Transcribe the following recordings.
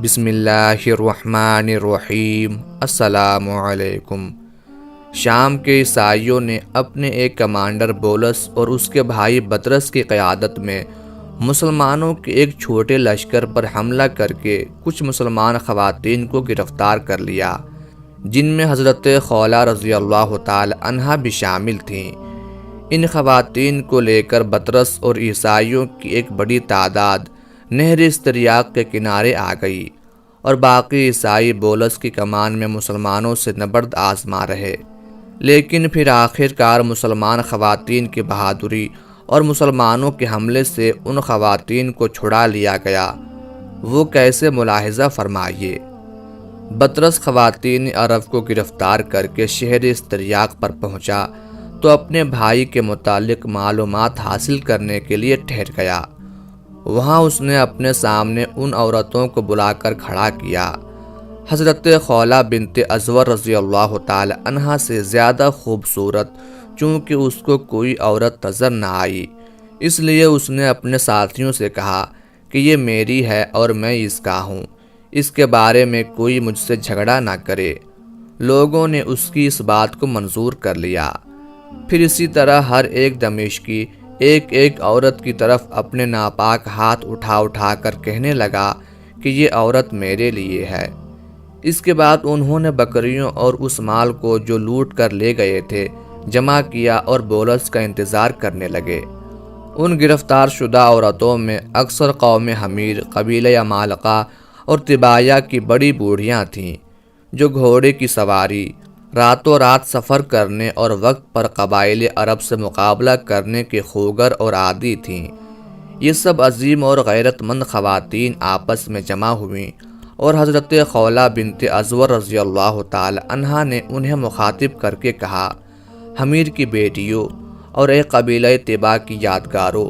بسم اللہ الرحمن الرحیم۔ السلام علیکم۔ شام کے عیسائیوں نے اپنے ایک کمانڈر بولس اور اس کے بھائی بطرس کی قیادت میں مسلمانوں کے ایک چھوٹے لشکر پر حملہ کر کے کچھ مسلمان خواتین کو گرفتار کر لیا، جن میں حضرت خولہ رضی اللہ تعالی عنہا بھی شامل تھیں۔ ان خواتین کو لے کر بطرس اور عیسائیوں کی ایک بڑی تعداد نہر استریاق کے کنارے آ گئی، اور باقی عیسائی بولس کی کمان میں مسلمانوں سے نبرد آزما رہے۔ لیکن پھر آخر کار مسلمان خواتین کی بہادری اور مسلمانوں کے حملے سے ان خواتین کو چھڑا لیا گیا۔ وہ کیسے ملاحظہ فرمائیے۔ بطرس خواتین عرب کو گرفتار کر کے شہر استریاق پر پہنچا تو اپنے بھائی کے متعلق معلومات حاصل کرنے کے لیے ٹھہر گیا۔ وہاں اس نے اپنے سامنے ان عورتوں کو بلا کر کھڑا کیا۔ حضرت خولہ بنت ازور رضی اللہ تعالی عنہا سے زیادہ خوبصورت چونکہ اس کو کوئی عورت نظر نہ آئی، اس لیے اس نے اپنے ساتھیوں سے کہا کہ یہ میری ہے اور میں اس کا ہوں، اس کے بارے میں کوئی مجھ سے جھگڑا نہ کرے۔ لوگوں نے اس کی اس بات کو منظور کر لیا۔ پھر اسی طرح ہر ایک دمشقی ایک ایک عورت کی طرف اپنے ناپاک ہاتھ اٹھا کر کہنے لگا کہ یہ عورت میرے لیے ہے۔ اس کے بعد انہوں نے بکریوں اور اس مال کو جو لوٹ کر لے گئے تھے جمع کیا اور بولس کا انتظار کرنے لگے۔ ان گرفتار شدہ عورتوں میں اکثر قوم حمیر، قبیلہ عمالقہ اور طبایا کی بڑی بوڑھیاں تھیں، جو گھوڑے کی سواری، راتوں رات سفر کرنے اور وقت پر قبائل عرب سے مقابلہ کرنے کے خوگر اور عادی تھیں۔ یہ سب عظیم اور غیرت مند خواتین آپس میں جمع ہوئیں، اور حضرت خولہ بنت ازور رضی اللہ تعالی عنہا نے انہیں مخاطب کر کے کہا، حمیر کی بیٹیوں اور اے قبیلہ طبا کی یادگاروں،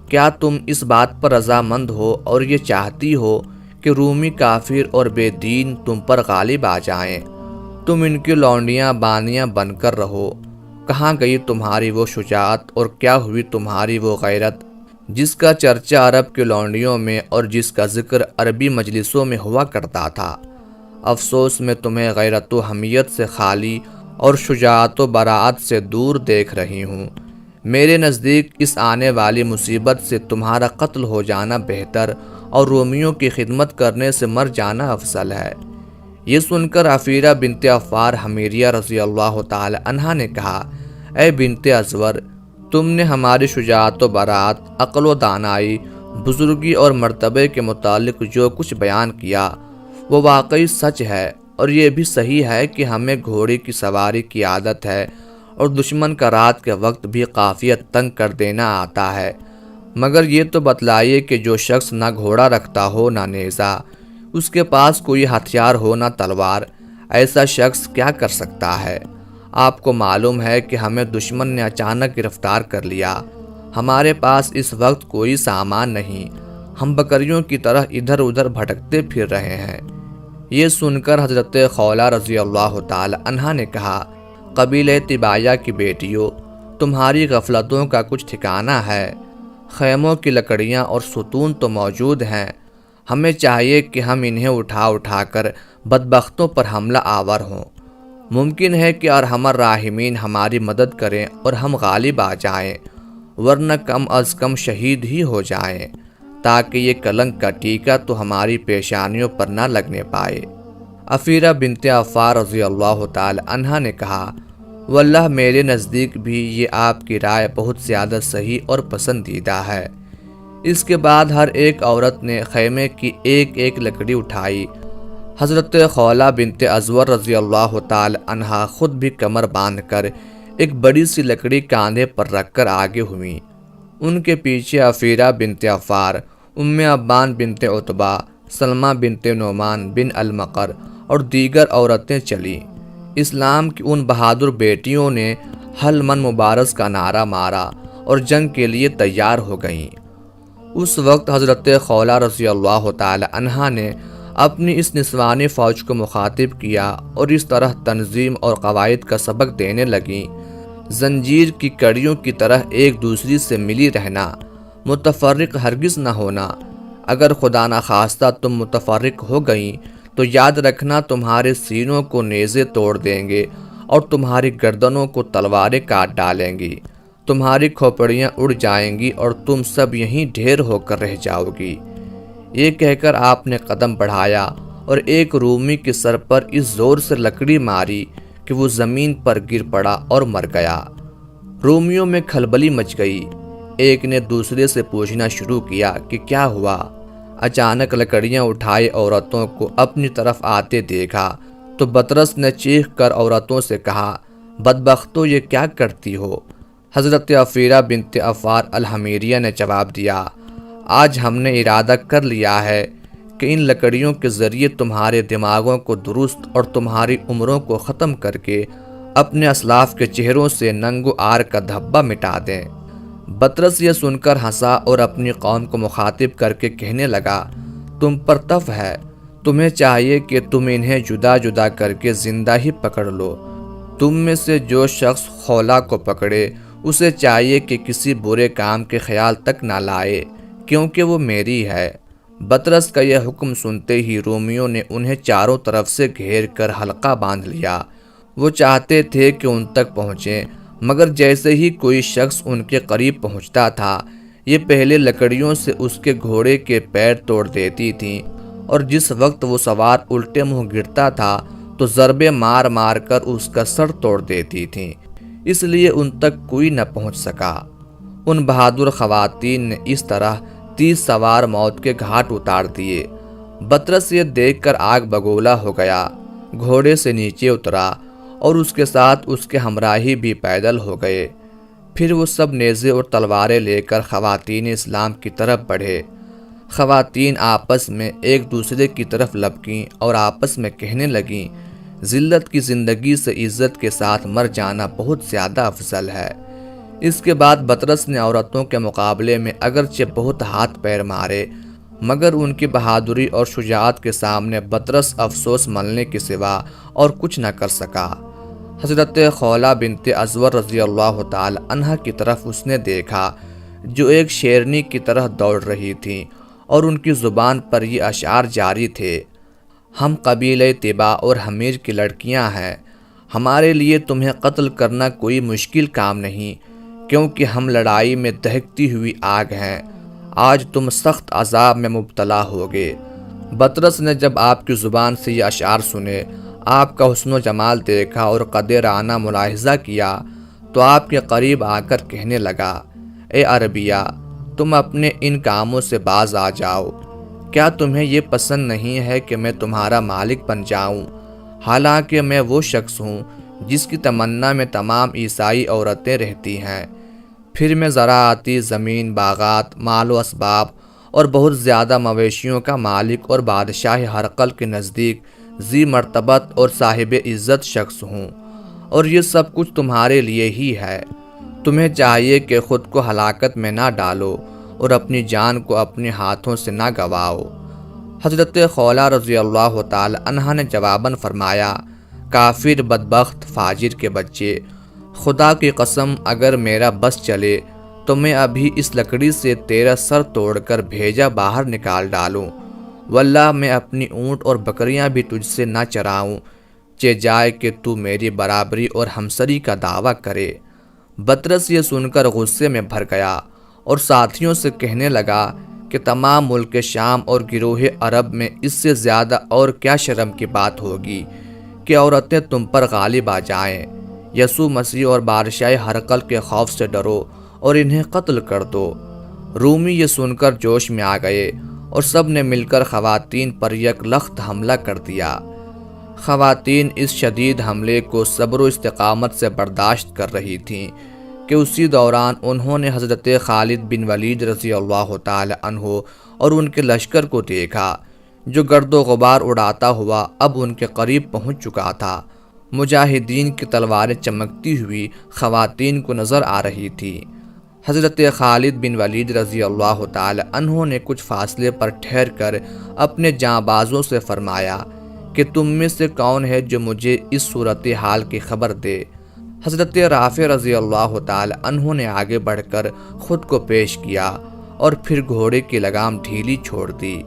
کیا تم اس بات پر رضامند ہو اور یہ چاہتی ہو کہ رومی کافر اور بے دین تم پر غالب آ جائیں؟ تم ان کی لونڈیاں بانیاں بن کر رہو۔ کہاں گئی تمہاری وہ شجاعت اور کیا ہوئی تمہاری وہ غیرت جس کا چرچہ عرب کے لونڈیوں میں اور جس کا ذکر عربی مجلسوں میں ہوا کرتا تھا؟ افسوس میں تمہیں غیرت و حمیت سے خالی اور شجاعت و براعت سے دور دیکھ رہی ہوں۔ میرے نزدیک اس آنے والی مصیبت سے تمہارا قتل ہو جانا بہتر اور رومیوں کی خدمت کرنے سے مر جانا افضل ہے۔ یہ سن کر عفیرہ بنت عفار حمیریہ رضی اللہ تعالی عنہا نے کہا، اے بنت ازور، تم نے ہماری شجاعت و براعت، عقل و دانائی، بزرگی اور مرتبے کے متعلق جو کچھ بیان کیا وہ واقعی سچ ہے، اور یہ بھی صحیح ہے کہ ہمیں گھوڑے کی سواری کی عادت ہے اور دشمن کا رات کے وقت بھی قافیہ تنگ کر دینا آتا ہے، مگر یہ تو بتلائیے کہ جو شخص نہ گھوڑا رکھتا ہو نہ نیزہ، اس کے پاس کوئی ہتھیار ہو نہ تلوار، ایسا شخص کیا کر سکتا ہے؟ آپ کو معلوم ہے کہ ہمیں دشمن نے اچانک گرفتار کر لیا، ہمارے پاس اس وقت کوئی سامان نہیں، ہم بکریوں کی طرح ادھر ادھر بھٹکتے پھر رہے ہیں۔ یہ سن کر حضرت خولہ رضی اللہ تعالی عنہا نے کہا، قبیلہ طبایا کی بیٹیوں، تمہاری غفلتوں کا کچھ ٹھکانہ ہے؟ خیموں کی لکڑیاں اور ستون تو موجود ہیں، ہمیں چاہیے کہ ہم انہیں اٹھا کر بدبختوں پر حملہ آور ہوں۔ ممکن ہے کہ ارحم الراحمین ہماری مدد کریں اور ہم غالب آ جائیں، ورنہ کم از کم شہید ہی ہو جائیں، تاکہ یہ کلنک کا ٹیکہ تو ہماری پیشانیوں پر نہ لگنے پائے۔ عفیرہ بنت عفار رضی اللہ تعالی عنہا نے کہا، واللہ میرے نزدیک بھی یہ آپ کی رائے بہت زیادہ صحیح اور پسندیدہ ہے۔ اس کے بعد ہر ایک عورت نے خیمے کی ایک ایک لکڑی اٹھائی۔ حضرت خولہ بنت ازور رضی اللہ تعالی عنہا خود بھی کمر باندھ کر ایک بڑی سی لکڑی کاندھے پر رکھ کر آگے ہوئیں۔ ان کے پیچھے عفیرہ بنت عفار، ام عبان بنت عتبہ، سلمہ بنت نعمان بن المقر اور دیگر عورتیں چلیں۔ اسلام کی ان بہادر بیٹیوں نے حل من مبارز کا نعرہ مارا اور جنگ کے لیے تیار ہو گئیں۔ اس وقت حضرت خولہ رضی اللہ تعالی عنہا نے اپنی اس نسوانی فوج کو مخاطب کیا اور اس طرح تنظیم اور قواعد کا سبق دینے لگیں، زنجیر کی کڑیوں کی طرح ایک دوسری سے ملی رہنا، متفرق ہرگز نہ ہونا، اگر خدا نخواستہ تم متفرق ہو گئیں تو یاد رکھنا تمہارے سینوں کو نیزے توڑ دیں گے اور تمہاری گردنوں کو تلواریں کاٹ ڈالیں گی، تمہاری کھوپڑیاں اڑ جائیں گی اور تم سب یہیں ڈھیر ہو کر رہ جاؤ گی۔ یہ کہہ کر آپ نے قدم بڑھایا اور ایک رومی کے سر پر اس زور سے لکڑی ماری کہ وہ زمین پر گر پڑا اور مر گیا۔ رومیوں میں کھلبلی مچ گئی۔ ایک نے دوسرے سے پوچھنا شروع کیا کہ کیا ہوا؟ اچانک لکڑیاں اٹھائے عورتوں کو اپنی طرف آتے دیکھا تو بطرس نے چیخ کر عورتوں سے کہا، بدبختو یہ کیا کرتی ہو؟ حضرت عفیرہ بنت عفار الحمیریہ نے جواب دیا، آج ہم نے ارادہ کر لیا ہے کہ ان لکڑیوں کے ذریعے تمہارے دماغوں کو درست اور تمہاری عمروں کو ختم کر کے اپنے اسلاف کے چہروں سے ننگ و عار کا دھبہ مٹا دیں۔ بطرس یہ سن کر ہنسا اور اپنی قوم کو مخاطب کر کے کہنے لگا، تم پر تف ہے، تمہیں چاہیے کہ تم انہیں جدا جدا کر کے زندہ ہی پکڑ لو۔ تم میں سے جو شخص خولا کو پکڑے اسے چاہیے کہ کسی برے کام کے خیال تک نہ لائے، کیونکہ وہ میری ہے۔ بطرس کا یہ حکم سنتے ہی رومیوں نے انہیں چاروں طرف سے گھیر کر حلقہ باندھ لیا۔ وہ چاہتے تھے کہ ان تک پہنچیں، مگر جیسے ہی کوئی شخص ان کے قریب پہنچتا تھا یہ پہلے لکڑیوں سے اس کے گھوڑے کے پیر توڑ دیتی تھیں، اور جس وقت وہ سوار الٹے منہ گرتا تھا تو ضربے مار مار کر اس کا سر توڑ دیتی تھیں، اس لیے ان تک کوئی نہ پہنچ سکا۔ ان بہادر خواتین نے اس طرح 30 سوار موت کے گھاٹ اتار دیے۔ بطرس یہ دیکھ کر آگ بگولا ہو گیا، گھوڑے سے نیچے اترا اور اس کے ساتھ اس کے ہمراہی بھی پیدل ہو گئے۔ پھر وہ سب نیزے اور تلواریں لے کر خواتین اسلام کی طرف بڑھے۔ خواتین آپس میں ایک دوسرے کی طرف لپکیں اور آپس میں کہنے لگیں، ذلت کی زندگی سے عزت کے ساتھ مر جانا بہت زیادہ افضل ہے۔ اس کے بعد بطرس نے عورتوں کے مقابلے میں اگرچہ بہت ہاتھ پیر مارے، مگر ان کی بہادری اور شجاعت کے سامنے بطرس افسوس ملنے کے سوا اور کچھ نہ کر سکا۔ حضرت خولا بنت ازور رضی اللہ تعالی عنہ کی طرف اس نے دیکھا جو ایک شیرنی کی طرح دوڑ رہی تھیں اور ان کی زبان پر یہ اشعار جاری تھے، ہم قبیلہ طبا اور حمیر کی لڑکیاں ہیں، ہمارے لیے تمہیں قتل کرنا کوئی مشکل کام نہیں، کیونکہ ہم لڑائی میں دہکتی ہوئی آگ ہیں، آج تم سخت عذاب میں مبتلا ہوگے۔ بطرس نے جب آپ کی زبان سے یہ اشعار سنے، آپ کا حسن و جمال دیکھا اور قدرانہ ملاحظہ کیا تو آپ کے قریب آ کر کہنے لگا، اے عربیہ، تم اپنے ان کاموں سے باز آ جاؤ۔ کیا تمہیں یہ پسند نہیں ہے کہ میں تمہارا مالک بن جاؤں؟ حالانکہ میں وہ شخص ہوں جس کی تمنا میں تمام عیسائی عورتیں رہتی ہیں۔ پھر میں زراعتی زمین، باغات، مال و اسباب اور بہت زیادہ مویشیوں کا مالک اور بادشاہ ہرقل کے نزدیک ذی مرتبت اور صاحب عزت شخص ہوں، اور یہ سب کچھ تمہارے لیے ہی ہے۔ تمہیں چاہیے کہ خود کو ہلاکت میں نہ ڈالو اور اپنی جان کو اپنے ہاتھوں سے نہ گواؤ۔ حضرت خولا رضی اللہ تعالی عنہ نے جواباً فرمایا، کافر، بدبخت، فاجر کے بچے، خدا کی قسم اگر میرا بس چلے تو میں ابھی اس لکڑی سے تیرا سر توڑ کر بھیجا باہر نکال ڈالوں، واللہ میں اپنی اونٹ اور بکریاں بھی تجھ سے نہ چراؤں، چہ جائے کہ تو میری برابری اور ہمسری کا دعویٰ کرے۔ بطرس یہ سن کر غصے میں بھر گیا اور ساتھیوں سے کہنے لگا کہ تمام ملک شام اور گروہ عرب میں اس سے زیادہ اور کیا شرم کی بات ہوگی کہ عورتیں تم پر غالب آ جائیں۔ یسوع مسیح اور بادشاہ ہرقل کے خوف سے ڈرو اور انہیں قتل کر دو۔ رومی یہ سن کر جوش میں آ گئے اور سب نے مل کر خواتین پر یک لخت حملہ کر دیا۔ خواتین اس شدید حملے کو صبر و استقامت سے برداشت کر رہی تھیں کہ اسی دوران انہوں نے حضرت خالد بن ولید رضی اللہ تعالی عنہ اور ان کے لشکر کو دیکھا جو گرد و غبار اڑاتا ہوا اب ان کے قریب پہنچ چکا تھا۔ مجاہدین کی تلواریں چمکتی ہوئی خواتین کو نظر آ رہی تھی۔ حضرت خالد بن ولید رضی اللہ تعالی عنہ نے کچھ فاصلے پر ٹھہر کر اپنے جانبازوں سے فرمایا کہ تم میں سے کون ہے جو مجھے اس صورتحال کی خبر دے۔ حضرت رافع رضی اللہ تعالی عنہ نے آگے بڑھ کر خود کو پیش کیا اور پھر گھوڑے کی لگام ڈھیلی چھوڑ دی۔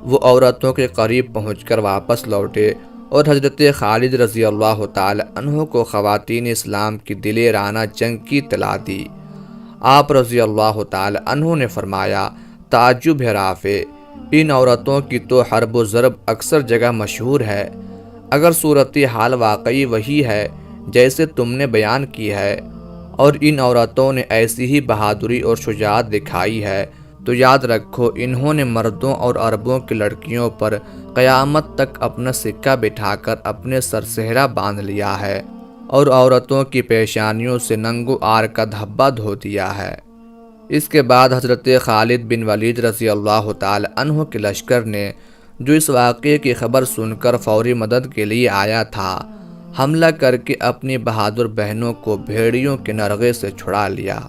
وہ عورتوں کے قریب پہنچ کر واپس لوٹے اور حضرت خالد رضی اللہ تعالی عنہ کو خواتین اسلام کی دلیرانہ جنگ کی اطلاع دی۔ آپ رضی اللہ تعالی عنہ نے فرمایا، تعجب ہے رافع، ان عورتوں کی تو حرب و ضرب اکثر جگہ مشہور ہے۔ اگر صورتحال واقعی وہی ہے جیسے تم نے بیان کی ہے اور ان عورتوں نے ایسی ہی بہادری اور شجاعت دکھائی ہے تو یاد رکھو انہوں نے مردوں اور عربوں کی لڑکیوں پر قیامت تک اپنا سکہ بٹھا کر اپنے سر صحرا باندھ لیا ہے اور عورتوں کی پیشانیوں سے ننگو آر کا دھبا دھو دیا ہے۔ اس کے بعد حضرت خالد بن ولید رضی اللہ تعالی عنہ کے لشکر نے، جو اس واقعے کی خبر سن کر فوری مدد کے لیے آیا تھا، حملہ کر کے اپنی بہادر بہنوں کو بھیڑیوں کے نرغے سے چھڑا لیا۔